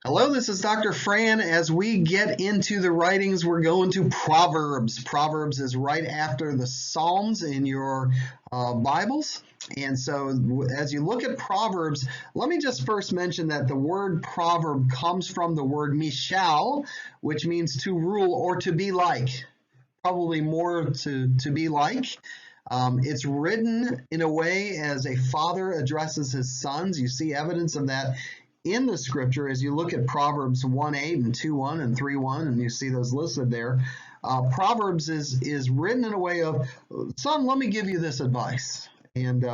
Hello, this is Dr. Fran. As we get into the writings, we're going to Proverbs. Proverbs is right after the Psalms in your Bibles. And so as you look at Proverbs, let me just first mention that the word proverb comes from the word mishal, which means to rule or to be like, probably more to be like. It's written in a way as a father addresses his sons. You see evidence of that in the scripture as you look at Proverbs 1:8 and 2:1 and 3:1, and you see those listed there. Proverbs is written in a way of, son, let me give you this advice. And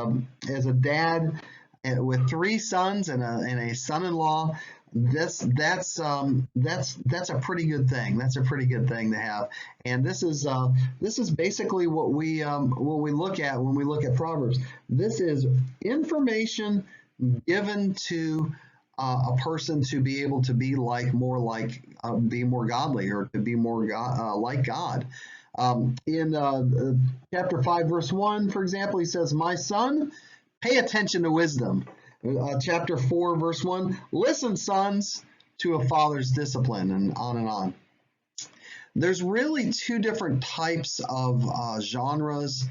as a dad with three sons and a son-in-law, that's a pretty good thing. That's a pretty good thing to have. And this is basically what we look at when we look at Proverbs. This is information given to a person to be able to be be more godly, or to be more like God. In chapter 5, verse 1, for example, he says, "My son, pay attention to wisdom." Chapter 4, verse 1, "Listen, sons, to a father's discipline," and on and on. There's really two different types of genres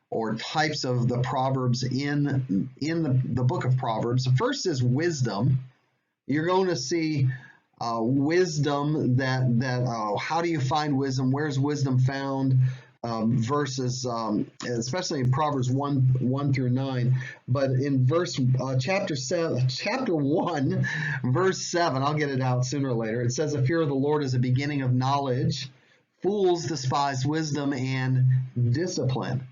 or types of the Proverbs in the book of Proverbs. The first is wisdom. You're going to see wisdom that how do you find wisdom? Where's wisdom found? Verses, especially in Proverbs 1 through 9. But in chapter 1, verse 7, I'll get it out sooner or later. It says, "The fear of the Lord is the beginning of knowledge. Fools despise wisdom and discipline."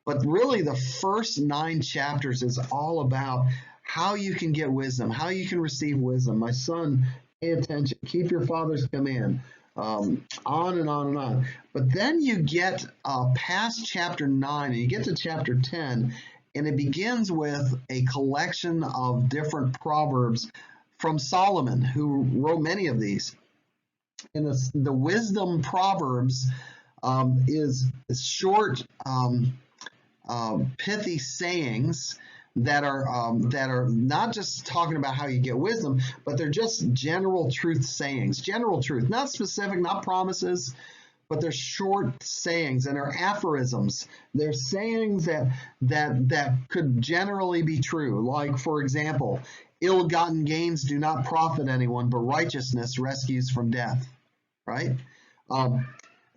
But really, the first 9 chapters is all about how you can get wisdom, how you can receive wisdom. My son, pay attention, keep your father's command, on and on and on. But then you get past chapter 9 and you get to chapter 10, and it begins with a collection of different proverbs from Solomon, who wrote many of these. And the wisdom proverbs is short, pithy sayings that are not just talking about how you get wisdom, but they're just general truth sayings. General truth, not specific, not promises, but they're short sayings, and they're aphorisms. They're sayings that could generally be true. Like, for example, "Ill-gotten gains do not profit anyone, but righteousness rescues from death." Right?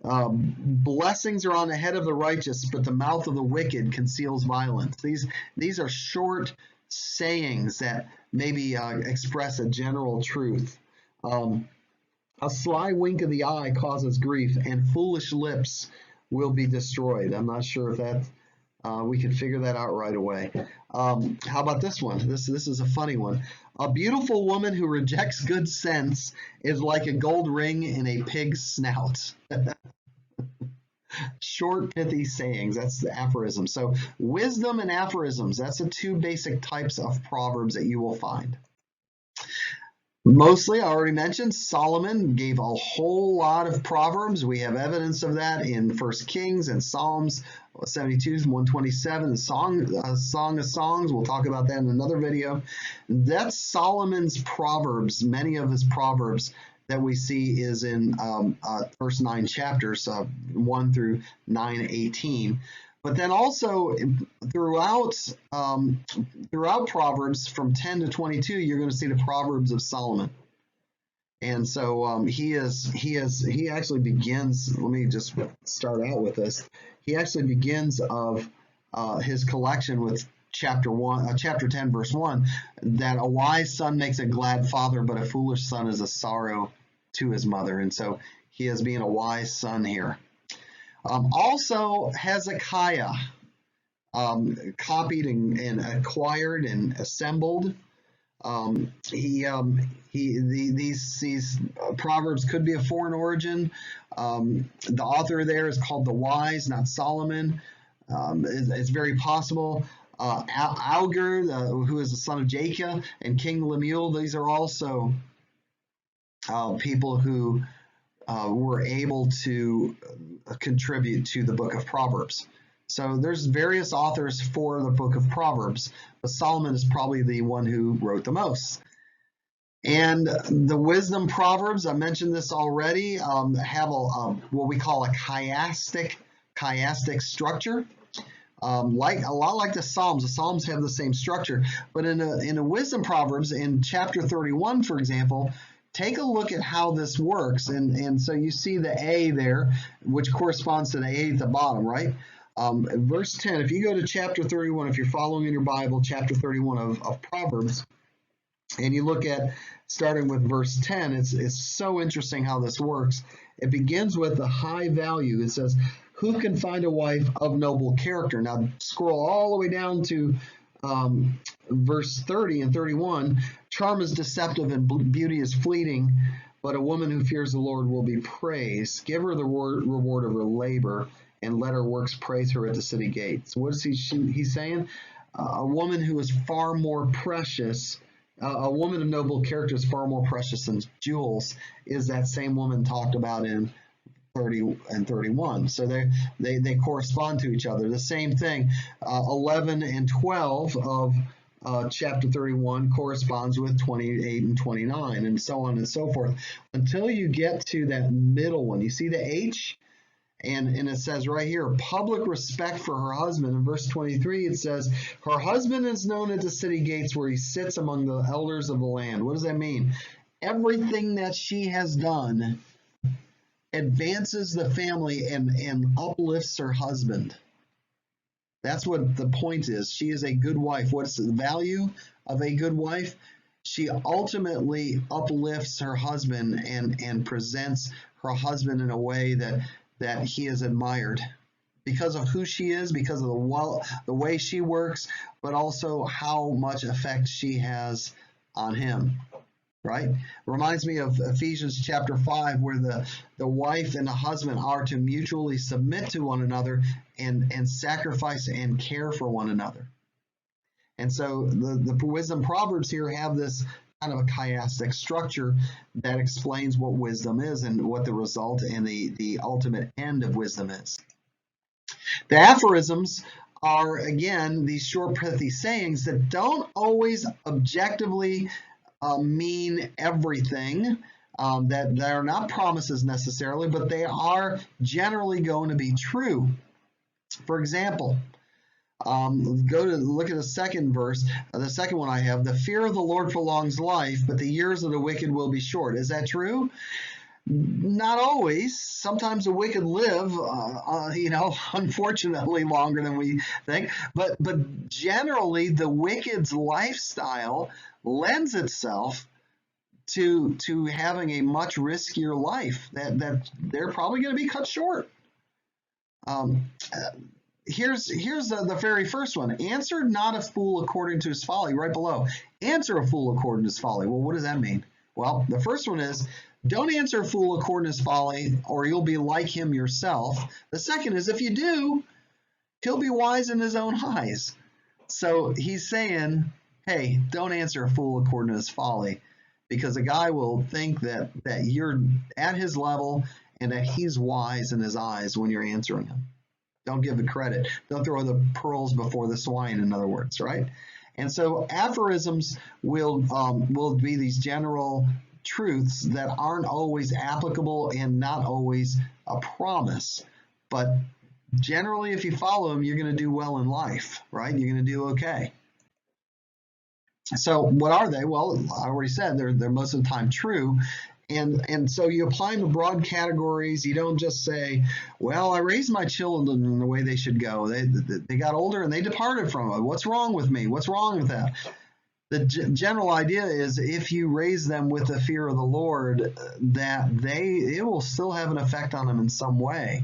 "Blessings are on the head of the righteous, but the mouth of the wicked conceals violence." These are short sayings that maybe express a general truth. "A sly wink of the eye causes grief, and foolish lips will be destroyed." I'm not sure if that we can figure that out right away. How about this one? This is a funny one. "A beautiful woman who rejects good sense is like a gold ring in a pig's snout." Short, pithy sayings. That's the aphorism. So wisdom and aphorisms, that's the two basic types of proverbs that you will find. Mostly, I already mentioned, Solomon gave a whole lot of proverbs. We have evidence of that in 1 Kings and Psalms 72, 127, the Song of Songs. We'll talk about that in another video. That's Solomon's proverbs. Many of his proverbs that we see is in first 9 chapters, 1 through 9:18. But then also throughout Proverbs from 10 to 22, you're going to see the Proverbs of Solomon. And so he actually begins. Let me just start out with this. He actually begins of his collection with chapter 10, verse 1, that "a wise son makes a glad father, but a foolish son is a sorrow to his mother." And so he is being a wise son here. Also, Hezekiah copied and acquired and assembled. These proverbs could be of foreign origin. The author there is called the Wise, not Solomon. It's very possible. Alger, who is the son of Jacob, and King Lemuel, these are also people who were able to contribute to the book of Proverbs. So there's various authors for the book of Proverbs, but Solomon is probably the one who wrote the most. And the wisdom proverbs, I mentioned this already, have what we call a chiastic structure. Like a lot like the Psalms have the same structure. But in a wisdom proverbs in chapter 31, for example, take a look at how this works. And so you see the A there, which corresponds to the A at the bottom, right? Verse 10, if you go to chapter 31, if you're following in your Bible, chapter 31 of Proverbs, and you look at starting with verse 10, it's so interesting how this works. It begins with a high value. It says, who can find a wife of noble character? Now scroll all the way down to verse 30 and 31. Charm is deceptive and beauty is fleeting, but a woman who fears the Lord will be praised. Give her the reward of her labor, and let her works praise her at the city gates. What is he's saying? A woman who is far more precious, a woman of noble character is far more precious than jewels, is that same woman talked about in 30 and 31. So they correspond to each other. The same thing, 11 and 12 of chapter 31 corresponds with 28 and 29, and so on and so forth, until you get to that middle one. You see the H? And it says right here, public respect for her husband. In verse 23, it says, her husband is known at the city gates where he sits among the elders of the land. What does that mean? Everything that she has done advances the family and uplifts her husband. That's what the point is. She is a good wife. What's the value of a good wife? She ultimately uplifts her husband and presents her husband in a way that he is admired because of who she is, because of the way she works, but also how much effect she has on him, right? Reminds me of Ephesians chapter 5, where the wife and the husband are to mutually submit to one another and sacrifice and care for one another. And so the wisdom proverbs here have this kind of a chiastic structure that explains what wisdom is and what the result and the ultimate end of wisdom is. The aphorisms are, again, these short, pithy sayings that don't always objectively mean everything, that are not promises necessarily, but they are generally going to be true. For example, go to look at the second verse, the second one I have. The fear of the Lord prolongs life, but the years of the wicked will be short. Is that true? Not always. Sometimes the wicked live, unfortunately longer than we think. But generally, the wicked's lifestyle lends itself to having a much riskier life. That they're probably going to be cut short. Here's the very first one. Answer not a fool according to his folly, right below. Answer a fool according to his folly. Well, what does that mean? Well, the first one is, don't answer a fool according to his folly, or you'll be like him yourself. The second is, if you do, he'll be wise in his own eyes. So he's saying, hey, don't answer a fool according to his folly, because a guy will think that you're at his level and that he's wise in his eyes when you're answering him. Don't give the credit. Don't throw the pearls before the swine, in other words, right? And so aphorisms will be these general truths that aren't always applicable and not always a promise. But generally, if you follow them, you're going to do well in life, right? You're going to do okay. So what are they? Well, I already said they're most of the time true. And so you apply them to broad categories. You don't just say, well, I raised my children in the way they should go. They got older and they departed from it. What's wrong with me? What's wrong with that? The general idea is, if you raise them with the fear of the Lord, that it will still have an effect on them in some way.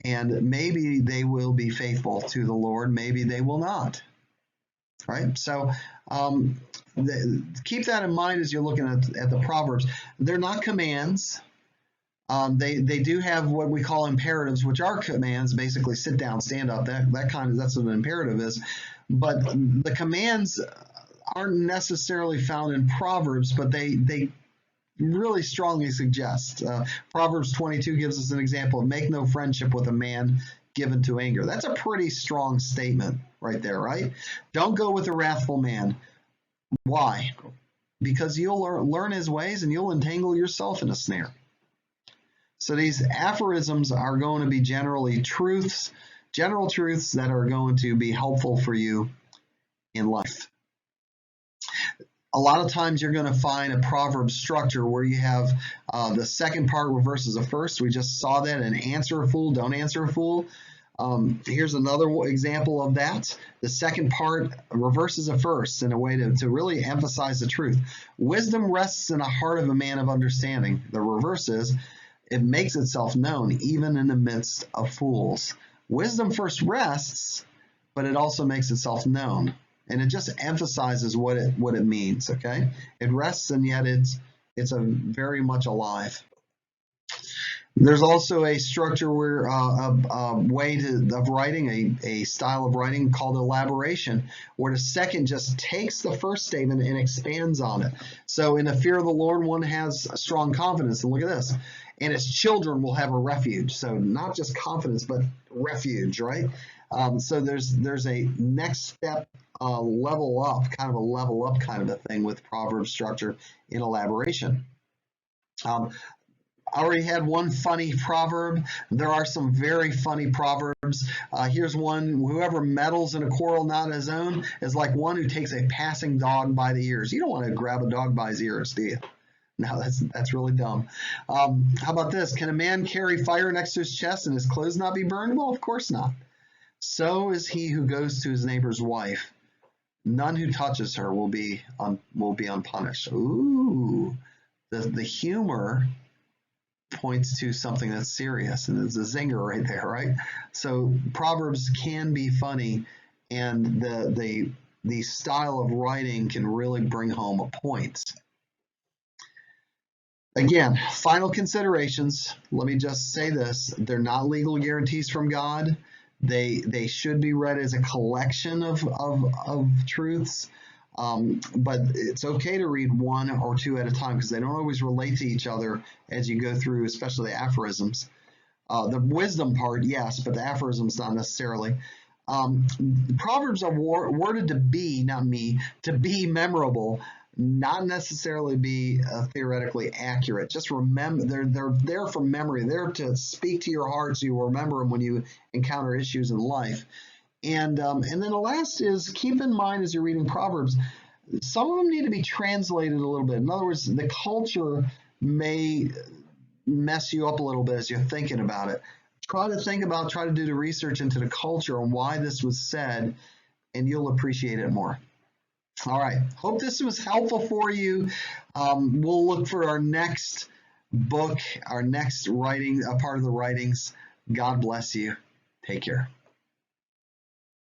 And maybe they will be faithful to the Lord. Maybe they will not. Right? So keep that in mind as you're looking at the Proverbs. They're not commands. They do have what we call imperatives, which are commands, basically sit down, stand up, that's what an imperative is. But the commands aren't necessarily found in Proverbs, but they really strongly suggest. Proverbs 22 gives us an example of make no friendship with a man given to anger. That's a pretty strong statement right there, right? Don't go with a wrathful man. Why? because you'll learn his ways and you'll entangle yourself in a snare. So these aphorisms are going to be generally truths, general truths that are going to be helpful for you in life. A lot of times you're going to find a proverb structure where you have the second part reverses the first. We just saw that in answer a fool, don't answer a fool. Here's another example of that. The second part reverses the first in a way to really emphasize the truth. Wisdom rests in the heart of a man of understanding. The reverse is, it makes itself known even in the midst of fools. Wisdom first rests, but it also makes itself known. And it just emphasizes what it means, okay? It rests and yet it's a very much alive. There's also a structure where a way of writing, a style of writing called elaboration, where the second just takes the first statement and expands on it. So in the fear of the Lord, one has a strong confidence. And look at this. And his children will have a refuge. So not just confidence, but refuge, right? So there's a next step, level up, kind of a level up kind of a thing with proverb structure in elaboration. I already had one funny proverb. There are some very funny proverbs. Here's one: whoever meddles in a quarrel not his own is like one who takes a passing dog by the ears. You don't want to grab a dog by his ears, do you? No, that's really dumb. How about this? Can a man carry fire next to his chest and his clothes not be burned? Well, of course not. So is he who goes to his neighbor's wife. None who touches her will be unpunished. Ooh, the humor points to something that's serious, and it's a zinger right there, right? So Proverbs can be funny, and the style of writing can really bring home a point. Again, final considerations. Let me just say this: they're not legal guarantees from God. They should be read as a collection of truths. But it's okay to read one or two at a time because they don't always relate to each other as you go through, especially the aphorisms. The wisdom part, yes, but the aphorisms not necessarily. The Proverbs are worded to be, not me, to be memorable, not necessarily be theoretically accurate. Just remember, they're there for memory. They're to speak to your heart so you remember them when you encounter issues in life. And then the last is, keep in mind as you're reading Proverbs, some of them need to be translated a little bit. In other words, the culture may mess you up a little bit as you're thinking about it. Try to do the research into the culture and why this was said, and you'll appreciate it more. All right, hope this was helpful for you. We'll look for our next book, our next writing, a part of the writings. God bless you. Take care.